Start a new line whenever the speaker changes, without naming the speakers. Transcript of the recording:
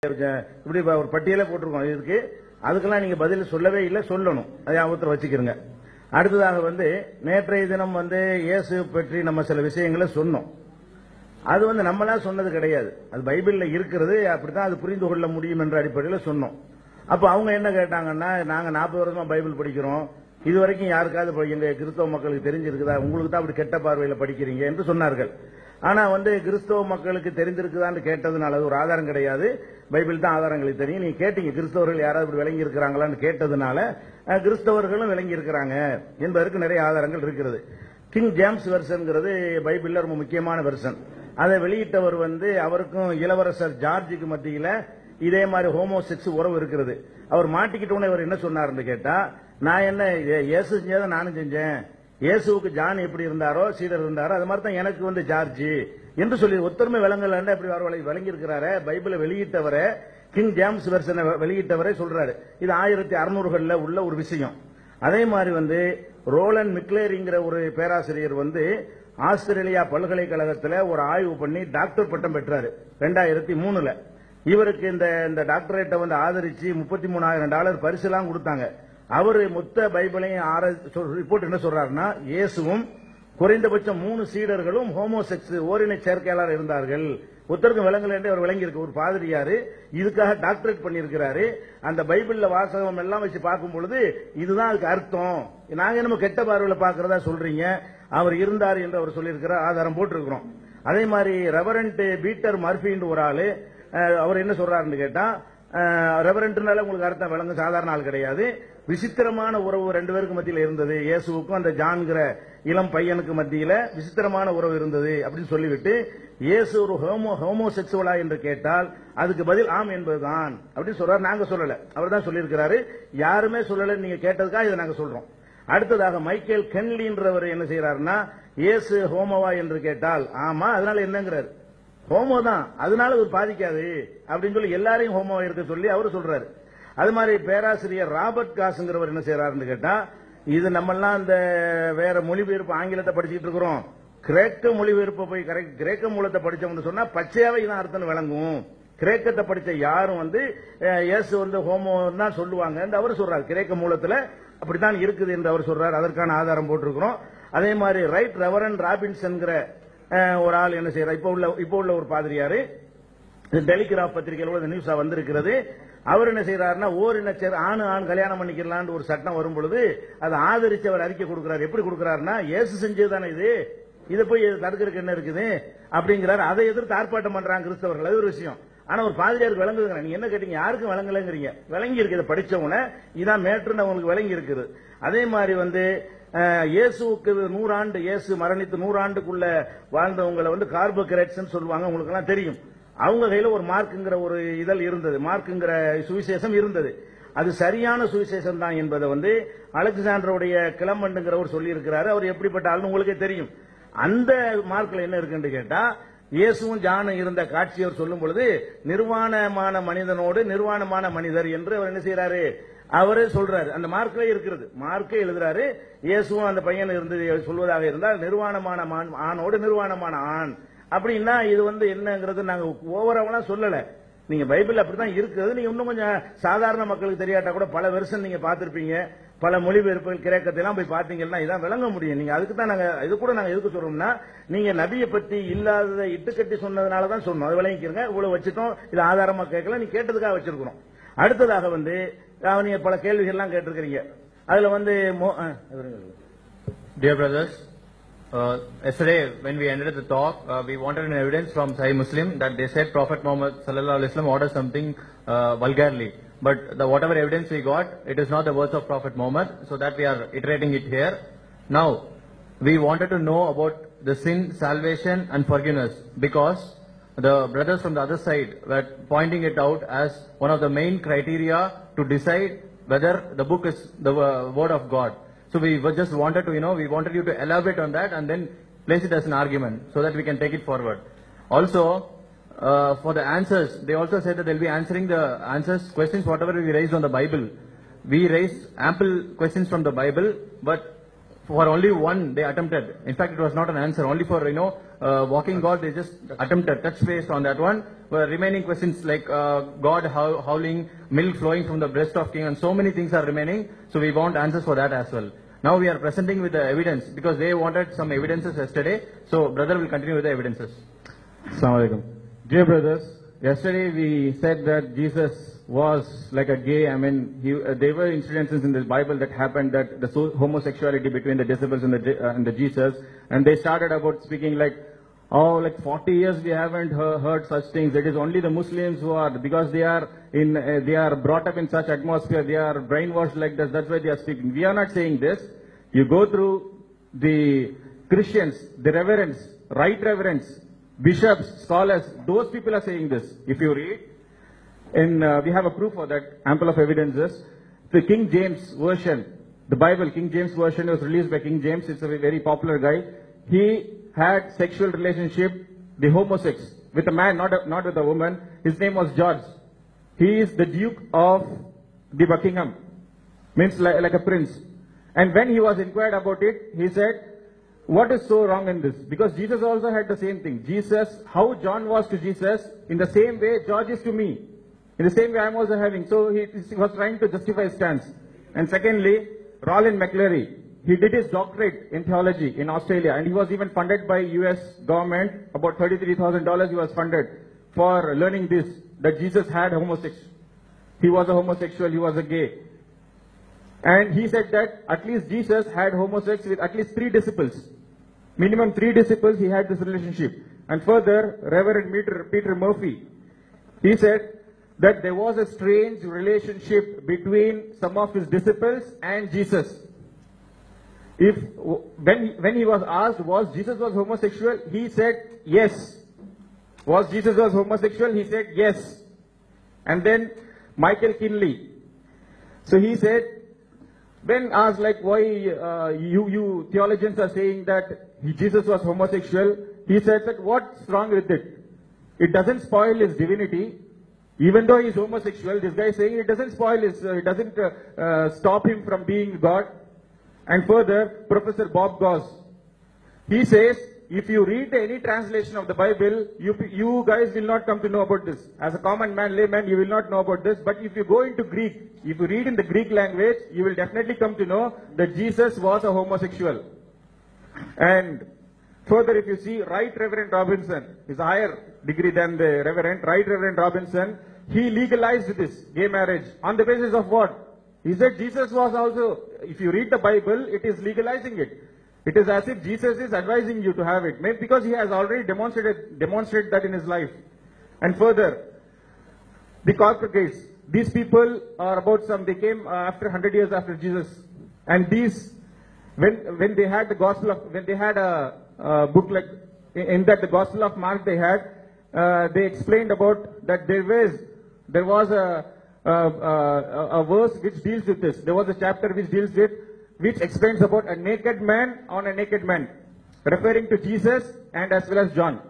இப்படி ஒரு பட்டியலை போட்டிருக்கோம். இதுக்கு அதுக்கெல்லாம் நீங்க பதில் சொல்லவே இல்லை, சொல்லணும். அதை ஞாபகத்தில் வச்சுக்கிறங்க. அடுத்ததாக நேற்றைய தினம் இயேசு பற்றி நம்ம சில விஷயங்களை சொன்னோம். அது நம்மளா சொன்னது கிடையாது, அது பைபிள்ல இருக்கிறது. அப்படித்தான் அது புரிந்து கொள்ள முடியும் என்ற அடிப்படையில் சொன்னோம். அப்ப அவங்க என்ன கேட்டாங்கன்னா, நாங்க 40 வருஷமா பைபிள் படிக்கிறோம், இது வரைக்கும் யாருக்காவது எங்க கிறிஸ்தவ மக்களுக்கு தெரிஞ்சிருக்குதா? உங்களுக்கு தான் அப்படி கெட்ட பார்வையில படிக்கிறீங்க என்று சொன்னார்கள். ஆனா கிறிஸ்தவ மக்களுக்கு தெரிஞ்சிருக்குதான்னு கேட்டதுனால அது ஒரு ஆதாரம் கிடையாது. பைபிள் தான் ஆதாரங்களுக்கு தெரியும். நீங்க கேட்டீங்க கிறிஸ்தவர்கள் யாராவது இப்படி விளங்கி இருக்கிறாங்களான்னு கேட்டதுனால கிறிஸ்தவர்களும் விளங்கி இருக்கிறாங்க என்பதற்கு நிறைய ஆதாரங்கள் இருக்கிறது. கிங் ஜேம்ஸ் வெர்ஷன்ங்கிறது பைபிள்ல ரொம்ப முக்கியமான வெர்ஷன். அதை வெளியிட்டவர் அவருக்கும் இளவரசர் ஜார்ஜுக்கு மத்தியில இதே மாதிரி ஹோமோசெக்ஸ் உறவு இருக்கிறது. அவர் மாட்டிக்கிட்டோன்னு அவர் என்ன சொன்னார்னு கேட்டா, நான் என்ன இயேசு செஞ்சதை நானும் செஞ்சேன், இயேசுவுக்கு ஜான் எப்படி இருந்தாரோ சீடர் இருந்தாரோ அது மாதிரி தான் எனக்கு ஜார்ஜ் என்று சொல்லி ஒத்தருமை விளங்கல எப்படி விளங்கி இருக்கிறாரு. பைபிளை வெளியிட்டவரை, கிங் ஜேம்ஸ் வெர்ஷனை வெளியிட்டவரை சொல்றாரு. இது 1600களில் உள்ள ஒரு விஷயம். அதே மாதிரி ரோலன் மிக்லேரிங்கிற ஒரு பேராசிரியர் ஆஸ்திரேலியா பல்கலைக்கழகத்தில் ஒரு ஆய்வு பண்ணி டாக்டர் பட்டம் பெற்றாரு 2003ல். இவருக்கு இந்த டாக்டரேட்டை ஆதரிச்சு $33,000 பரிசுலாம் கொடுத்தாங்க. அவரு மொத்த பைபிளையும் ரிப்போர்ட் என்ன சொல்றாருன்னா, இயேசுவும் குறைந்தபட்சம் 3 சீடர்களும் ஹோமோசெக்ஸ் ஓரின சேர்க்கையாளர் இருந்தார்கள். ஒருத்தருக்கும் விளங்கல என்று அவர் விளங்கி இருக்கு. ஒரு பாதிரியாரு இதுக்காக டாக்டரேட் பண்ணியிருக்கிறாரு. அந்த பைபிள்ல வாசகம் எல்லாம் வச்சு பார்க்கும் பொழுது இதுதான் அதுக்கு அர்த்தம். நாங்க நம்ம கெட்ட பார்வையில பாக்குறதா சொல்றீங்க, அவர் இருந்தார் என்று அவர் சொல்லியிருக்கிறார், ஆதாரம் போட்டிருக்கிறோம். அதே மாதிரி ரெவரண்ட் பீட்டர் மர்ஃபின்னு ஒரு ஆளு, அவர் என்ன சொல்றாருன்னு கேட்டா, ரெவரண்ட்னால உங்களுக்கு அர்த்தம் விளங்க, சாதாரண ஆள் கிடையாது. விசித்திரமான உறவு 2 பேருக்கு மத்தியில் இருந்தது, இயேசுவுக்கும் அந்த ஜான்கிற இளம் பையனுக்கு மத்தியில விசித்திரமான உறவு இருந்தது அப்படின்னு சொல்லிவிட்டு, இயேசு ஒரு ஹோமோசெக்சுவலா என்று கேட்டால் அதுக்கு பதில் ஆம் என்பதுதான் அப்படின்னு சொல்றாரு. நாங்க சொல்லல, அவர் தான் சொல்லியிருக்கிறாரு. யாருமே சொல்லல, நீங்க கேட்டதுக்காக இதை நாங்க சொல்றோம். அடுத்ததாக மைக்கேல் கென்லின்றவர் என்ன செய்யறாருன்னா, இயேசு ஹோமோவா என்று கேட்டால் ஆமா, அதனால என்னங்கிறாரு, ஹோமோ தான், அதனால ஒரு பாதிக்காது அப்படின்னு சொல்லி எல்லாரையும் ஹோமோவா இருக்க சொல்லி அவர் சொல்றாரு. அது மாதிரி பேராசிரியர் ராபர்ட் காசுங்கிறவர் என்ன செய்யறாருன்னு கேட்டா, இது நம்மெல்லாம் இந்த வேற மொழிபெயர்ப்பு ஆங்கிலத்தை படிச்சுட்டு இருக்கிறோம், கிரேக்க மொழிபெயர்ப்பை போய் கிரேக்க மூலத்தை படிச்சோம்னு சொன்னா பச்சையாவே இதான் அர்த்தம் விளங்கும். கிரேக்கத்தை படிச்ச யாரும் இயேசு ஹோமோ தான் சொல்லுவாங்க என்று அவர் சொல்றாரு. கிரேக்க மூலத்துல அப்படித்தான் இருக்குது என்று அவர் சொல்றாரு. அதற்கான ஆதாரம் போட்டிருக்கிறோம். அதே மாதிரி ரைட் ரெவரன் ராபின்சன்கிற ஒரு ஆள் என்ன செய்யறார், இப்போ உள்ள ஒரு பாதிரியாரு, டெலிகிராப் பத்திரிகையில் நியூஸா வந்திருக்கிறது. அவர் என்ன செய்யறாருன்னா, ஓரினச்சேர் ஆண் கல்யாணம் பண்ணிக்கலான்னு ஒரு சட்டம் வரும் பொழுது அதை ஆதரிச்சு அவர் அறிக்கை கொடுக்கிறார். எப்படி கொடுக்கிறாருன்னா, இயேசு செஞ்சது தானே இது, இதை போய் தடுக்கிறதுக்கு என்ன இருக்குது அப்படிங்கிறார். அதை எதிர்த்து ஆர்ப்பாட்டம் பண்றாங்க கிறிஸ்தவர்கள். அது ஒரு விஷயம். ஆனா ஒரு பாதிரியாருக்கு விளங்குதுங்க. நீங்க என்ன கேட்டீங்க, யாருக்கும் விளங்கலங்கிறீங்க. விளங்கி இருக்கு, இதை படிச்சவன இதான் மேட்ருன்னு அவங்களுக்கு விளங்கி இருக்குது. அதே மாதிரி இயேசுவுக்கு 100 ஆண்டு, இயேசு மரணித்து 100 ஆண்டுக்குள்ள வாழ்ந்தவங்களை கார்போகிரேட்ஸ் சொல்லுவாங்க, உங்களுக்கு எல்லாம் தெரியும். அவங்க கையில ஒரு மார்க்குங்கிற ஒரு இதழ் இருந்தது, மார்க்குங்கிற சுவிசேஷம் இருந்தது. அது சரியான சுவிசேஷம் தான் என்பதை அலெக்சாண்டருடைய கிளமண்டுங்கிறவர் சொல்லி இருக்கிறாரு. அவர் எப்படிப்பட்ட ஆள்னு உங்களுக்கே தெரியும். அந்த மார்க்ல என்ன இருக்குன்னு கேட்டா, இயேசுவும் ஜானும் இருந்த காட்சி அவர் சொல்லும் பொழுது நிர்வாணமான மனிதனோடு நிர்வாணமான மனிதர் என்று அவர் என்ன செய்யறாரு, அவரே சொல்றாரு. அந்த மார்க்ல இருக்கிறது, மார்க்கே எழுதுறாரு. இயேசுவும் அந்த பையன் இருந்து சொல்வதாக இருந்தால் நிர்வாணமான ஆணோடு நிர்வாணமான ஆண் அப்படின்னா இது என்னங்கிறது நாங்க ஓவராவெல்லாம் சொல்லல. நீங்க பைபிள் அப்படிதான் இருக்குது. நீங்க இன்னும் கொஞ்சம் சாதாரண மக்களுக்கு தெரியாட்டா கூட பல வெர்ஷன் நீங்க பார்த்திருப்பீங்க, பல மொழிபெயர்ப்புகள் கிரேக்கத்தை எல்லாம் போய் பார்த்தீங்கன்னா இதான் விளங்க முடியும். நீங்க அதுக்கு தான் நாங்க இது கூட நாங்க எதுக்கு சொல்றோம்னா, நீங்க நபியை பத்தி இல்லாததை இட்டுக்கட்டி சொன்னதுனால தான் சொன்னோம். அது விளங்கிக்கிறங்க. இவ்வளவு வச்சுட்டோம், இது ஆதாரமா கேட்கல, நீ கேட்டதுக்காக வச்சிருக்கிறோம். அடுத்ததாக நீங்க பல கேள்விகள் எல்லாம் கேட்டிருக்கிறீங்க. அதுல
Dear brothers, yesterday when we ended the talk, we wanted an evidence from Sahih Muslim that they said Prophet Muhammad sallallahu alaihi wasallam ordered something vulgarly. But whatever evidence we got, it is not the words of Prophet Muhammad, so that we are iterating it here. Now, we wanted to know about the sin, salvation and forgiveness, because the brothers from the other side were pointing it out as one of the main criteria to decide whether the book is the word of God. So we just wanted to, we wanted you to elaborate on that and then place it as an argument so that we can take it forward. Also, for the answers, they also said that they'll be answering the questions whatever we raised on the Bible. We raised ample questions from the Bible, but for only one they attempted. In fact, it was not an answer, only for, walking God, they just attempted touch base on that one. Remaining questions like God howling, milk flowing from the breast of king, and so many things are remaining. So we want answers for that as well. Now we are presenting with the evidence because they wanted some evidences yesterday. So brother will continue with the evidences.
Assalamu alaikum. Dear brothers, yesterday we said that Jesus was like a gay. I mean, there were incidences in the Bible that happened, that the homosexuality between the disciples and the Jesus, and they started about speaking like, oh, like 40 years we haven't heard such things. It is only the Muslims who are, because they are brought up in such atmosphere, they are brainwashed like this, that's why they are speaking. We are not saying this. You go through the Christians, the reverends, right reverends, bishops, scholars, those people are saying this. If you read, and we have a proof for that, ample of evidences. The King James Version, the Bible, King James Version was released by King James. It's a very popular guy. He had sexual relationship, the homosex, with a man, not with a woman. His name was George. He is the Duke of the Buckingham, means like a prince. And when he was inquired about it, he said, what is so wrong in this? Because Jesus also had the same thing. Jesus, how John was to Jesus, in the same way George is to me. In the same way I am also having. So he was trying to justify his stance. And secondly, Roland McClary, he did his doctorate in theology in Australia, and he was even funded by US government, about $33,000 he was funded for learning this, that Jesus had homosexual. He was a homosexual, he was a gay. And he said that at least Jesus had homosex with at least 3 disciples. Minimum 3 disciples he had this relationship. And further, Reverend Peter Murphy, he said that there was a strange relationship between some of his disciples and Jesus. When he was asked, was Jesus was homosexual, he said yes. Was Jesus was homosexual? He said yes. And then Michael Kinley. So he said, when asked like why you theologians are saying that Jesus was homosexual, he said that what's wrong with it? It doesn't spoil his divinity. Even though he's homosexual, this guy is saying it doesn't spoil his, it doesn't stop him from being God. And further, Professor Bob Goss, he says, if you read any translation of the Bible, you guys will not come to know about this. As a common man, layman, you will not know about this. But if you go into Greek, if you read in the Greek language, you will definitely come to know that Jesus was a homosexual. And further, if you see, Right Reverend Robinson is a higher degree than the Reverend. Right Reverend Robinson, he legalized this gay marriage on the basis of what? He said Jesus was also, if you read the Bible, it is legalizing it. It is as if Jesus is advising you to have it, maybe because he has already demonstrated that in his life. And further, the corporates, these people are about they came after 100 years after Jesus. And these, when they had the gospel of, when they had a book like, in that the Gospel of Mark they had, they explained about that there was a verse which deals with this. There was a chapter which explains about a naked man on a naked man, referring to Jesus and as well as John.